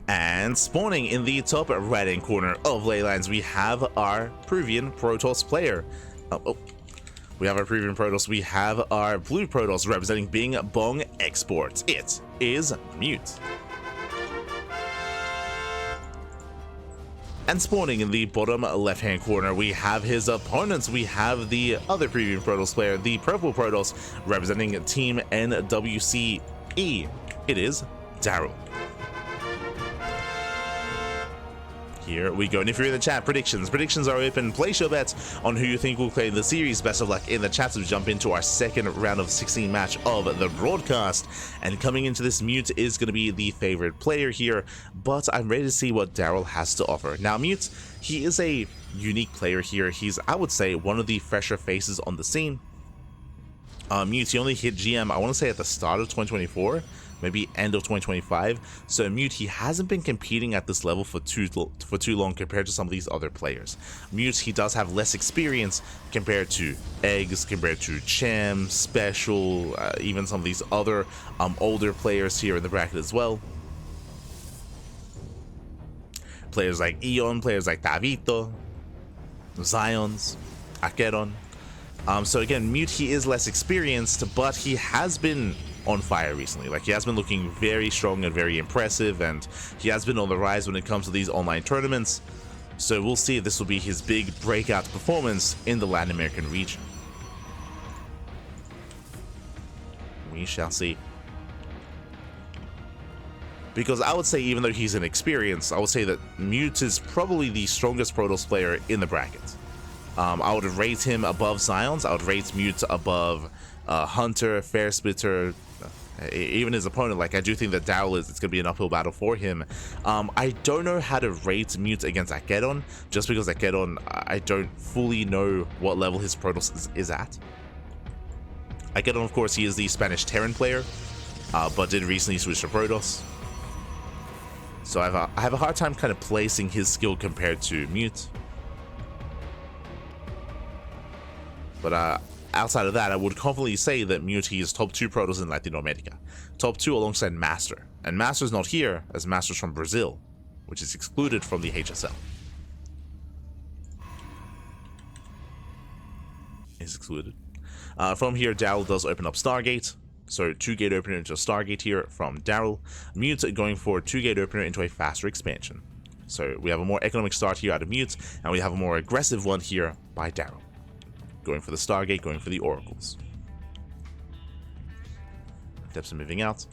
And spawning in the top right-hand corner of Leylines, we have our Peruvian Protoss player. We have our Peruvian Protoss. We have our blue Protoss representing Bing Bong Exports. It is Mute. And spawning in the bottom left-hand corner, we have his opponents. We have the other Peruvian Protoss player, the purple Protoss, representing Team NWCE. It is Daryl. Here we go. And if you're in the chat, predictions are open. Place your bets on who you think will play in the series. Best of luck in the chat as we jump into our second round of 16 match of the broadcast. And coming into this, Mute is going to be the favorite player here, but I'm ready to see what Daryl has to offer. Now, Mute, he is a unique player here. He's, I would say, one of the fresher faces on the scene. Mute, he only hit GM, I want to say, at the start of 2024. Maybe end of 2025. So Mute, he hasn't been competing at this level for too long compared to some of these other players. Mute, he does have less experience compared to Eggs, compared to Chem, Special, even some of these other older players here in the bracket as well. Players like Eon, players like Tavito, Zions, Akeron. So again, Mute, he is less experienced, but he has been on fire recently. Like, he has been looking very strong and very impressive, and he has been on the rise when it comes to these online tournaments. So we'll see if this will be his big breakout performance in the Latin American region. We shall see. Because I would say, even though he's inexperienced, I would say that Mute is probably the strongest Protoss player in the bracket. I would rate him above Zions. I would rate Mute above Hunter, Fair Splitter, even his opponent. Like, I do think that Daryl it's going to be an uphill battle for him. I don't know how to rate Mute against Akeron, just because Akeron, I don't fully know what level his Protoss is at. Akeron, of course, he is the Spanish Terran player, but did recently switch to Protoss. So I have a hard time kind of placing his skill compared to Mute. But outside of that, I would confidently say that Mute is top 2 Protoss in Latin America. Top 2 alongside Master. And Master's not here, as Master's from Brazil, which is excluded from the HSL. Is excluded. From here, Daryl does open up Stargate. So 2-gate opener into a Stargate here from Daryl. Mute going for 2-gate opener into a faster expansion. So we have a more economic start here out of Mute, and we have a more aggressive one here by Daryl. Going for the Stargate, going for the Oracles. Depths are moving out.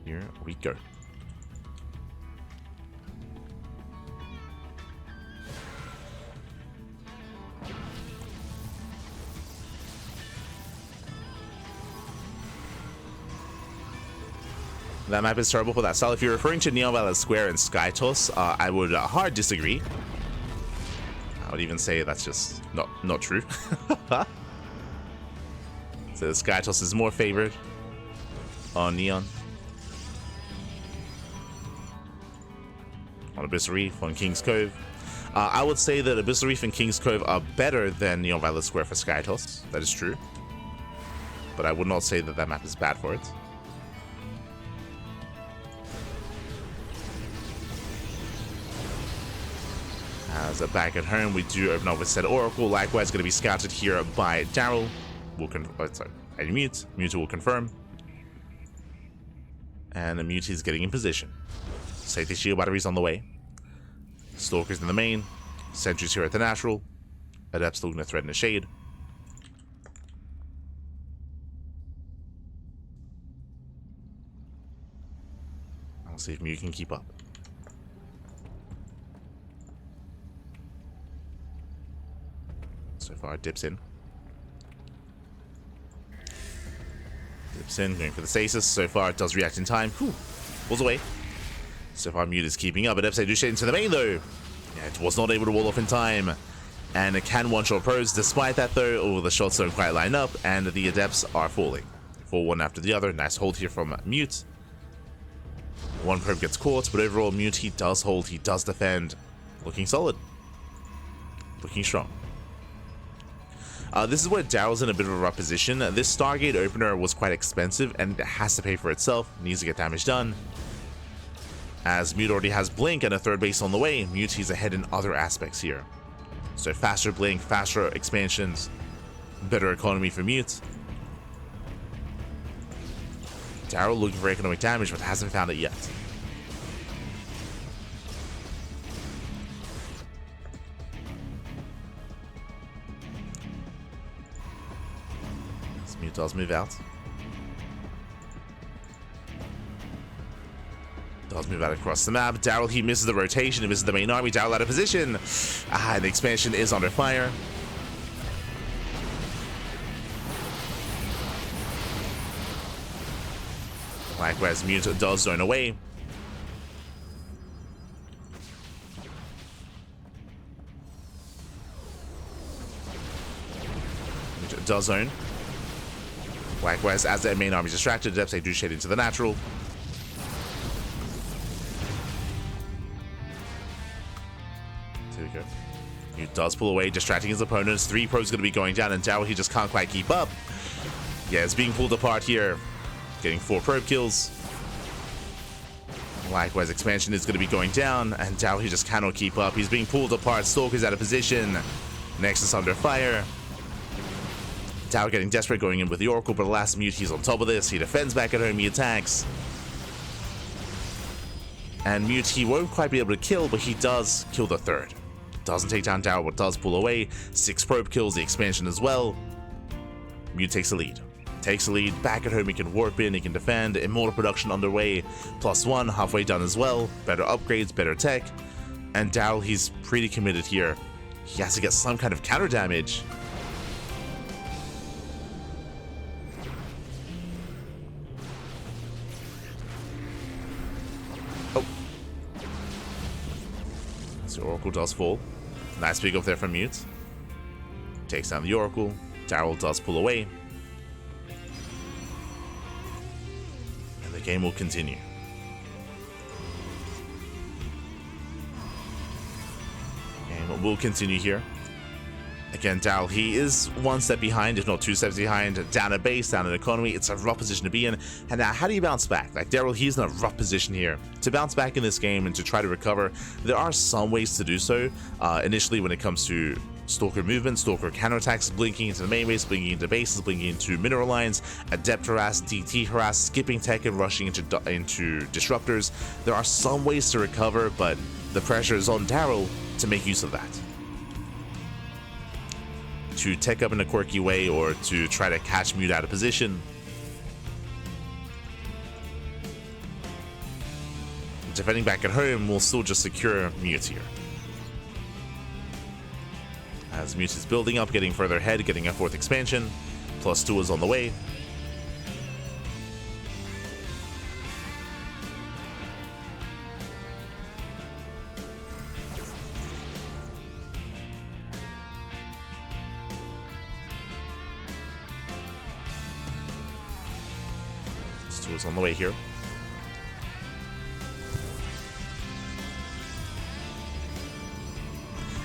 Here we go. That map is terrible for that style. If you're referring to Neon Valley Square and Skytoss, I would hard disagree. I would even say that's just not true. So the Skytoss is more favored on Neon. On Abyss Reef, on King's Cove. I would say that Abyss Reef and King's Cove are better than Neon Valley Square for Skytoss. That is true. But I would not say that that map is bad for it. As back at home, we do open up with said Oracle. Likewise, going to be scouted here by Daryl. Mute. Mute will confirm. And the Mute is getting in position. Safety shield batteries on the way. Stalkers in the main. Sentries here at the natural. Adepts looking to threaten the shade. I'll see if Mute can keep up. So far, dips in. Dips in, going for the stasis. So far, it does react in time. Whew. Pulls away. So far, Mute is keeping up. Adepts do shade into the main, though. Yeah, it was not able to wall off in time. And it can one-shot pros. Despite that, though, all the shots don't quite line up. And the Adepts are falling. Fall one after the other. Nice hold here from Mute. One probe gets caught. But overall, Mute, he does hold. He does defend. Looking solid. Looking strong. This is where Daryl's in a bit of a rough position. This Stargate opener was quite expensive and it has to pay for itself. Needs to get damage done. As Mute already has Blink and a third base on the way, Mute he's ahead in other aspects here. So faster Blink, faster expansions, better economy for Mute. Daryl looking for economic damage but hasn't found it yet. Mute does move out. Does move out across the map. Daryl, he misses the rotation. He misses the main army. Daryl out of position. And the expansion is under fire. Likewise, Mute does zone away. Mute does zone. Likewise, as their main army is distracted, Depths they do shade into the natural. There we go. He does pull away, distracting his opponents. 3 probes going to be going down, and Daryl, he just can't quite keep up. Yeah, it's being pulled apart here. Getting 4 probe kills. Likewise, expansion is going to be going down, and Daryl, he just cannot keep up. He's being pulled apart. Stalker's out of position. Nexus under fire. Daryl getting desperate, going in with the Oracle, but alas, Mute, he's on top of this. He defends back at home, he attacks. And Mute, he won't quite be able to kill, but he does kill the third. Doesn't take down Daryl, but does pull away. 6 probe kills, the expansion as well. Mute takes the lead. Takes the lead, back at home, he can warp in, he can defend. Immortal production underway, +1, halfway done as well. Better upgrades, better tech. And Daryl, he's pretty committed here. He has to get some kind of counter damage. So Oracle does fall. Nice pick up there from Mute. Takes down the Oracle. Daryl does pull away. And the game will continue. Game will continue here. Again, Daryl, he is 1 step behind, if not 2 steps behind. Down at base, down in economy. It's a rough position to be in. And now, how do you bounce back? Like, Daryl, he's in a rough position here. To bounce back in this game and to try to recover, there are some ways to do so. Initially, when it comes to Stalker movement, Stalker counterattacks, blinking into the main base, blinking into bases, blinking into mineral lines, Adept harass, DT harass, skipping tech and rushing into disruptors. There are some ways to recover, but the pressure is on Daryl to make use of that. To tech up in a quirky way or to try to catch Mute out of position. Defending back at home will still just secure Mute here. As Mute is building up, getting further ahead, getting a 4th expansion. +2 is on the way. Is on the way here.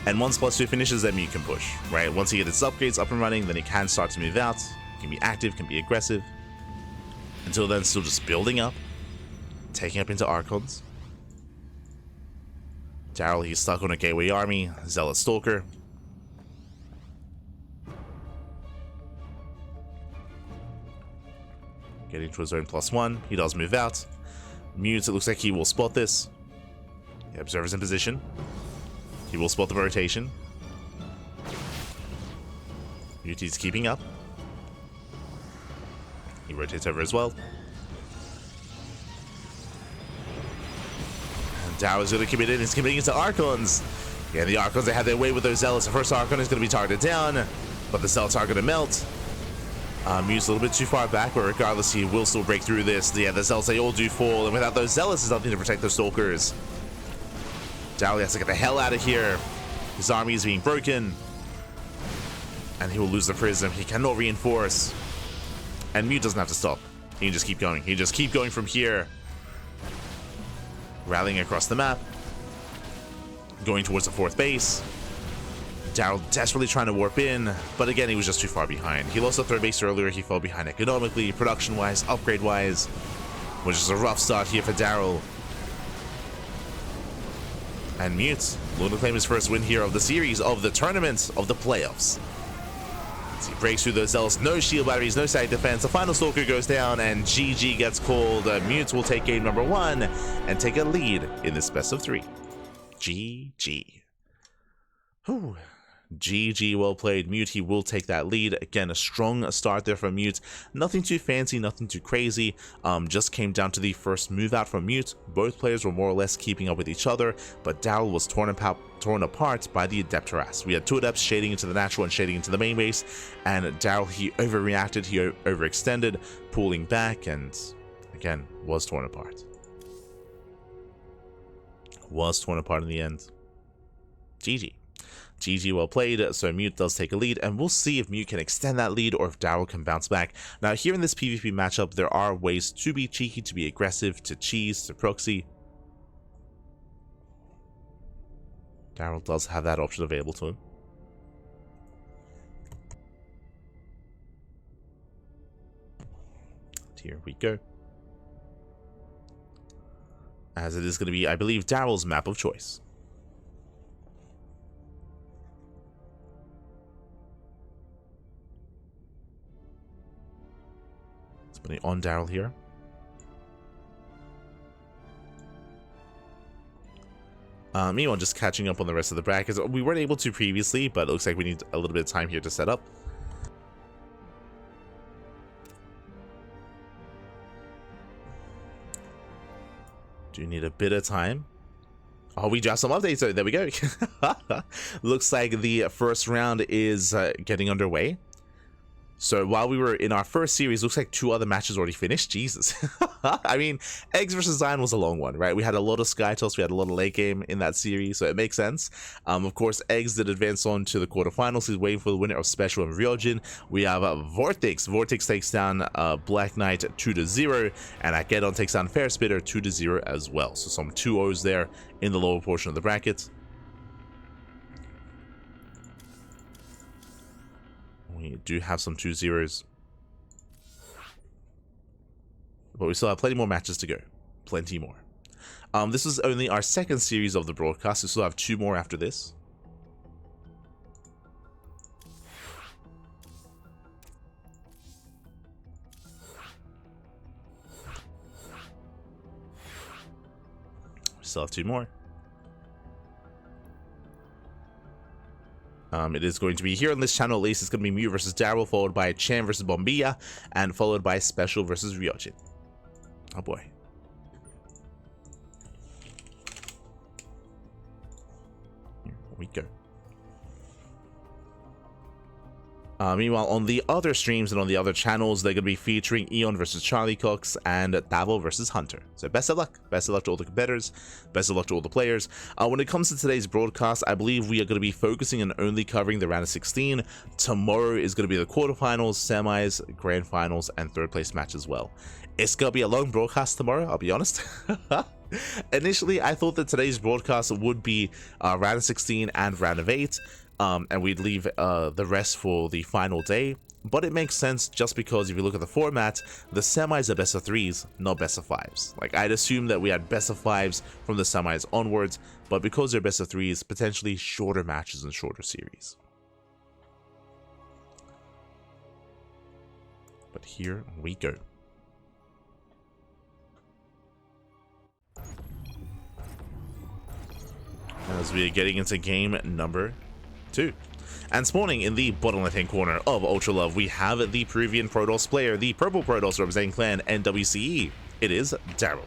And once +2 finishes, then Mute can push, right? Once he gets his upgrades up and running, then he can start to move out. Can be active, can be aggressive. Until then, still just building up, taking up into Archons. Daryl, he's stuck on a Gateway Army, Zealot Stalker. Getting to his own +1. He does move out. Mute, it looks like he will spot this. The Observer's in position. He will spot the rotation. Mute is keeping up. He rotates over as well. And Daryl is going to commit in. He's committing into Archons. Yeah, the Archons, they have their way with those Zealots. The first Archon is going to be targeted down, but the Zealots are going to melt. Mute's a little bit too far back, but regardless, he will still break through this. Yeah, the Zealots, they all do fall, and without those Zealots, there's nothing to protect those Stalkers. Daryl has to get the hell out of here. His army is being broken, and he will lose the Prism. He cannot reinforce, and Mute doesn't have to stop. He can just keep going. He can just keep going from here. Rallying across the map. Going towards the 4th base. Daryl desperately trying to warp in, but again, he was just too far behind. He lost the third base earlier, he fell behind economically, production-wise, upgrade-wise, which is a rough start here for Daryl. And Mute looking to claim his first win here of the series, of the tournament, of the playoffs. As he breaks through those cells, no shield batteries, no side defense. The final Stalker goes down and GG gets called. Mute will take game number 1 and take a lead in this best of 3. GG. Whew. GG, well played. Mute, he will take that lead. Again, a strong start there from Mute. Nothing too fancy, nothing too crazy. Just came down to the first move out from Mute. Both players were more or less keeping up with each other, but Daryl was torn apart by the Adept harass. We had 2 Adepts shading into the natural and shading into the main base, and Daryl, he overreacted, he overextended, pulling back, and again, was torn apart. Was torn apart in the end. GG. GG, well played. So Mute does take a lead, and we'll see if Mute can extend that lead or if Daryl can bounce back. Now, here in this PvP matchup, there are ways to be cheeky, to be aggressive, to cheese, to proxy. Daryl does have that option available to him. Here we go. As it is going to be, I believe, Daryl's map of choice. Putting on Daryl here. Meanwhile, just catching up on the rest of the brackets. We weren't able to previously, but it looks like we need a little bit of time here to set up. Do need a bit of time. Oh, we just some updates. So there we go. Looks like the first round is getting underway. So while we were in our first series, looks like 2 other matches already finished. Jesus. I mean, Eggs versus Zion was a long one, right? We had a lot of Skytoss, we had a lot of late game in that series, so it makes sense. Of course, Eggs did advance on to the quarterfinals. He's waiting for the winner of Special and Ryojin. We have Vortex. Vortex takes down Black Knight 2-0, and Akedon takes down Fair Spitter 2-0 as well. So some 2-0s there in the lower portion of the bracket. We do have some 2-0s, but we still have plenty more matches to go. Plenty more. This is only our second series of the broadcast. We still have 2 more after this. We still have 2 more. It is going to be here on this channel, at least. It's going to be Mute versus Daryl, followed by Chan versus Bombilla, and followed by Special versus Ryojin. Oh boy. Here we go. Meanwhile, on the other streams and on the other channels, they're going to be featuring Eon versus Charlie Cox and Davo versus Hunter. So best of luck. Best of luck to all the competitors. Best of luck to all the players. When it comes to today's broadcast, I believe we are going to be focusing on only covering the round of 16. Tomorrow is going to be the quarterfinals, semis, grand finals, and third place match as well. It's going to be a long broadcast tomorrow, I'll be honest. Initially, I thought that today's broadcast would be round of 16 and round of 8. And we'd leave the rest for the final day, but it makes sense just because if you look at the format, the semis are best of 3s, not best of 5s. Like, I'd assume that we had best of 5s from the semis onwards, but because they're best of 3s, potentially shorter matches and shorter series. But here we go. As we are getting into game number 2. And spawning in the bottom left hand corner of Ultra Love, we have the Peruvian Protoss player, the purple Protoss representing clan NWCE. It is Daryl.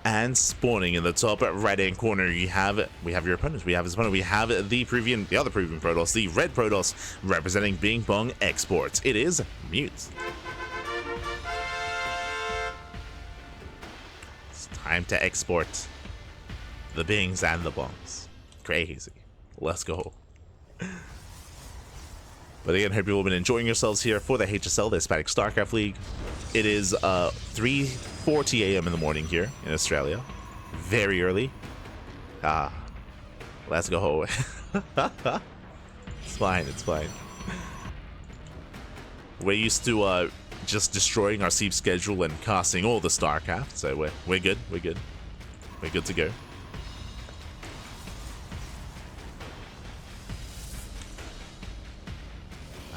And spawning in the top right hand corner, we have your opponent. We have his opponent. We have the other Peruvian Protoss, the red Protoss representing Bing Bong Exports. It is Mute. It's time to export the bings and the bongs. Crazy. Let's go. But again, hope you've all been enjoying yourselves here for the HSL, the Hispanic StarCraft League. It is 3:40 a.m. in the morning here in Australia. Very early. Let's go. It's fine, it's fine. We're used to just destroying our Siege schedule and casting all the StarCraft, so we're good, we're good. We're good to go.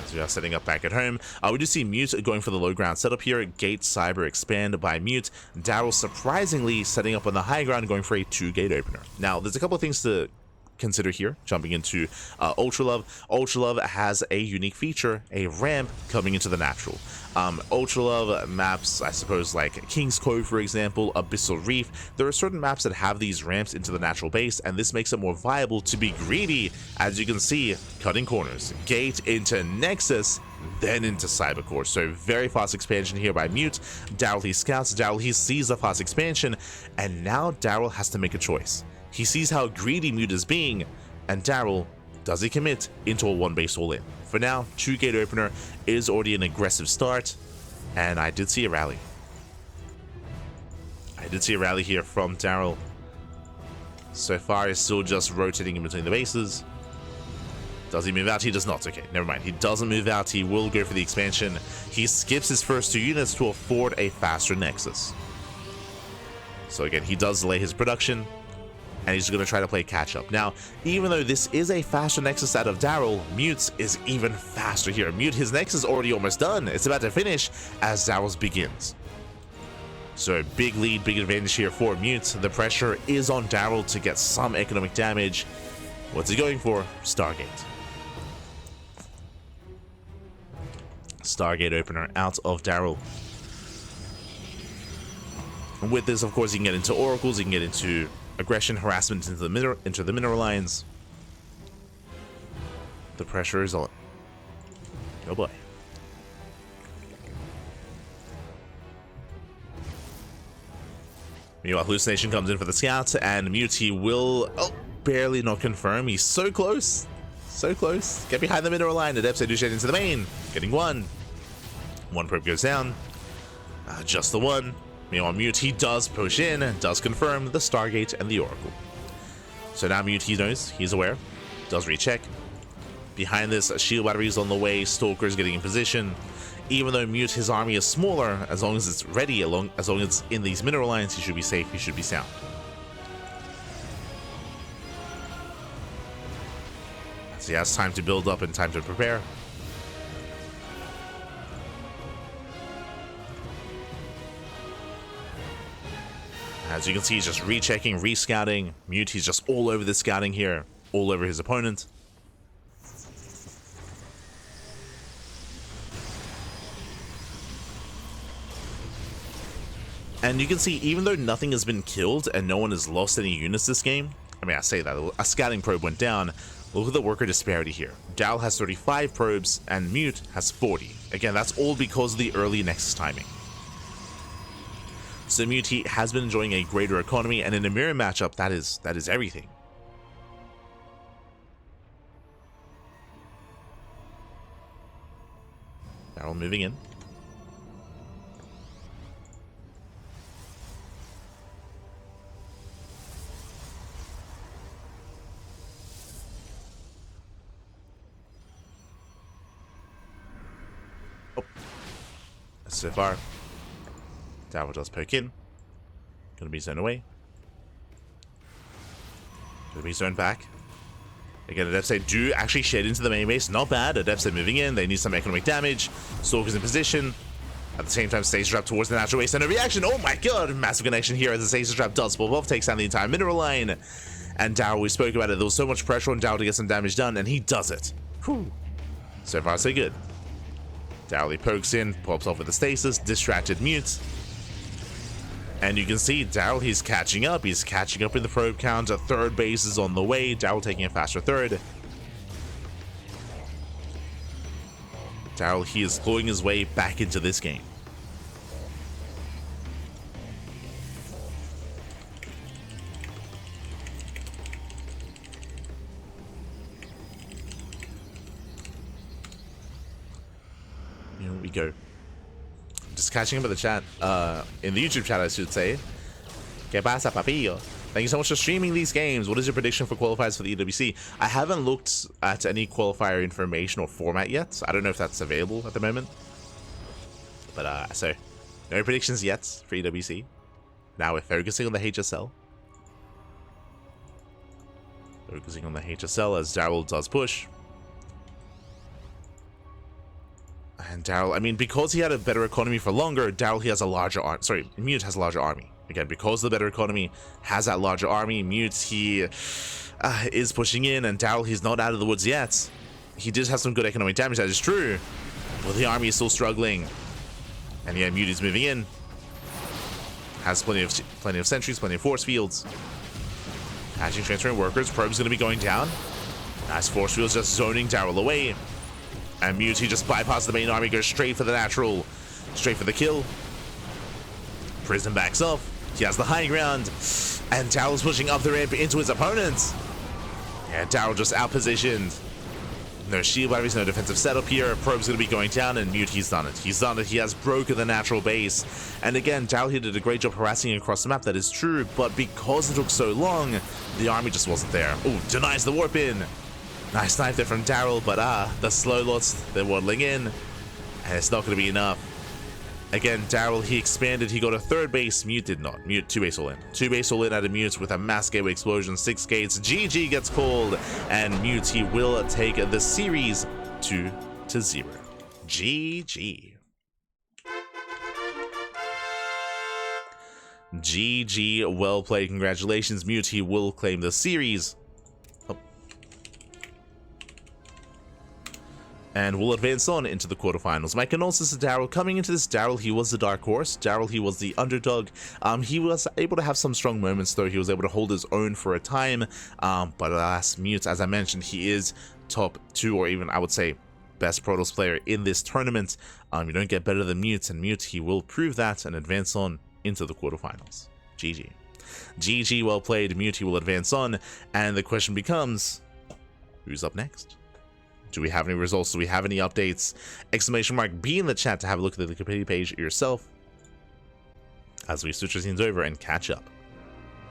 As we are setting up back at home, we do see Mute going for the low ground setup here. Gate Cyber expand by Mute. Daryl surprisingly setting up on the high ground, going for a 2-gate opener. Now, there's a couple of things to consider here. Jumping into Ultra Love. Ultra Love has a unique feature, a ramp coming into the natural. Ultra Love maps, I suppose, like King's Cove, for example, Abyssal Reef. There are certain maps that have these ramps into the natural base, and this makes it more viable to be greedy, as you can see, cutting corners. Gate into Nexus, then into Cybercore. So very fast expansion here by Mute. Daryl, he scouts. Daryl, he sees the fast expansion, and now Daryl has to make a choice. He sees how greedy Mute is being, and Daryl, does he commit into a 1-base all-in? For now, 2-gate opener is already an aggressive start, and I did see a rally. I did see a rally here from Daryl. So far, he's still just rotating in between the bases. Does he move out? He does not. Okay, never mind. He doesn't move out. He will go for the expansion. He skips his first 2 units to afford a faster Nexus. So again, he does delay his production, and he's going to try to play catch up. Now, even though this is a faster Nexus out of Daryl, Mute's is even faster here. Mute, his Nexus is already almost done. It's about to finish as Daryl's begins. So big lead, big advantage here for Mute. The pressure is on Daryl to get some economic damage. What's he going for? Stargate. Stargate opener out of Daryl. And with this, of course, you can get into Oracles, you can get into aggression, harassment into the mineral lines. The pressure is on. Oh boy. Meanwhile, Hallucination comes in for the scout, and Mute, he will barely not confirm. He's so close. So close. Get behind the mineral line. Adepts do shade into the main. Getting one. One probe goes down. Just the one. Meanwhile, Mute, he does push in and does confirm the Stargate and the Oracle. So now Mute, he knows, he's aware, does recheck. Behind this, shield batteries on the way, Stalker's getting in position. Even though Mute, his army is smaller, as long as it's ready, as long as it's in these mineral lines, he should be safe, he should be sound. So he has time to build up and time to prepare. As you can see, he's just rechecking, rescouting. Mute, he's just all over the scouting here, all over his opponent. And you can see, even though nothing has been killed and no one has lost any units this game, I mean, I say that, a scouting probe went down. Look at the worker disparity here. Daryl has 35 probes and Mute has 40. Again, that's all because of the early Nexus timing. So Mute has been enjoying a greater economy, and in a mirror matchup, that is everything. Daryl moving in. Oh. So far, Daryl does poke in. Gonna be zoned away. Gonna be zoned back. Again, Adepts do actually shed into the main base. Not bad. Adepts moving in. They need some economic damage. Stalker's in position. At the same time, Stasis Trap towards the natural waste center reaction. Oh my god! Massive connection here as the Stasis Trap does pop off. Takes down the entire mineral line. And Daryl, we spoke about it. There was so much pressure on Daryl to get some damage done, and he does it. Whew. So far, so good. Daryl, he pokes in, pops off with the Stasis. Distracted Mute. And you can see Daryl, he's catching up. He's catching up in the probe count. A third base is on the way. Daryl taking a faster third. Daryl, he is clawing his way back into this game. Here we go. Just catching up with the chat, in the YouTube chat, I should say. ¿Qué pasa, papillo? Thank you so much for streaming these games. What is your prediction for qualifiers for the EWC? I haven't looked at any qualifier information or format yet. I don't know if that's available at the moment. But, so, no predictions yet for EWC. Now we're focusing on the HSL. Focusing on the HSL as Daryl does push. And Daryl, I mean, because he had a better economy for longer, Daryl, he has a larger army. Sorry, Mute has a larger army. Again, because the better economy has that larger army, Mute, he is pushing in, and Daryl, he's not out of the woods yet. He did have some good economic damage, that is true. But the army is still struggling. And yeah, Mute is moving in. Has plenty of sentries, plenty of force fields. Hatching, transferring workers. Probe's going to be going down. Nice force fields just zoning Daryl away. And Mute, he just bypasses the main army, goes straight for the natural. Straight for the kill. Prison backs off. He has the high ground. And Daryl's pushing up the ramp into his opponent. Yeah, Daryl just outpositioned. No shield batteries, no defensive setup here. Probe's going to be going down, and Mute, he's done it. He's done it. He has broken the natural base. And again, Daryl, he did a great job harassing across the map. That is true, but because it took so long, the army just wasn't there. Oh, denies the warp in. Nice knife there from Daryl, but the slow lots, they're waddling in, and it's not going to be enough. Again, Daryl, he expanded, he got a third base, Mute did not. Mute, 2 base all in. 2 base all in out of Mute with a mass gateway explosion, 6 gates, GG gets called, and Mute, he will take the series 2-0. GG. GG, well played, congratulations, Mute, he will claim the series. And we'll advance on into the quarterfinals. My condolences to Daryl. Coming into this, Daryl, he was the dark horse. Daryl, he was the underdog. He was able to have some strong moments, though. He was able to hold his own for a time. But alas, Mute, as I mentioned, he is top 2, or even, I would say, best Protoss player in this tournament. You don't get better than Mute, and Mute, he will prove that and advance on into the quarterfinals. GG. GG, well played. Mute, he will advance on. And the question becomes, who's up next? Do we have any results? Do we have any updates? Exclamation mark, be in the chat to have a look at the community page yourself as we switch our scenes over and catch up.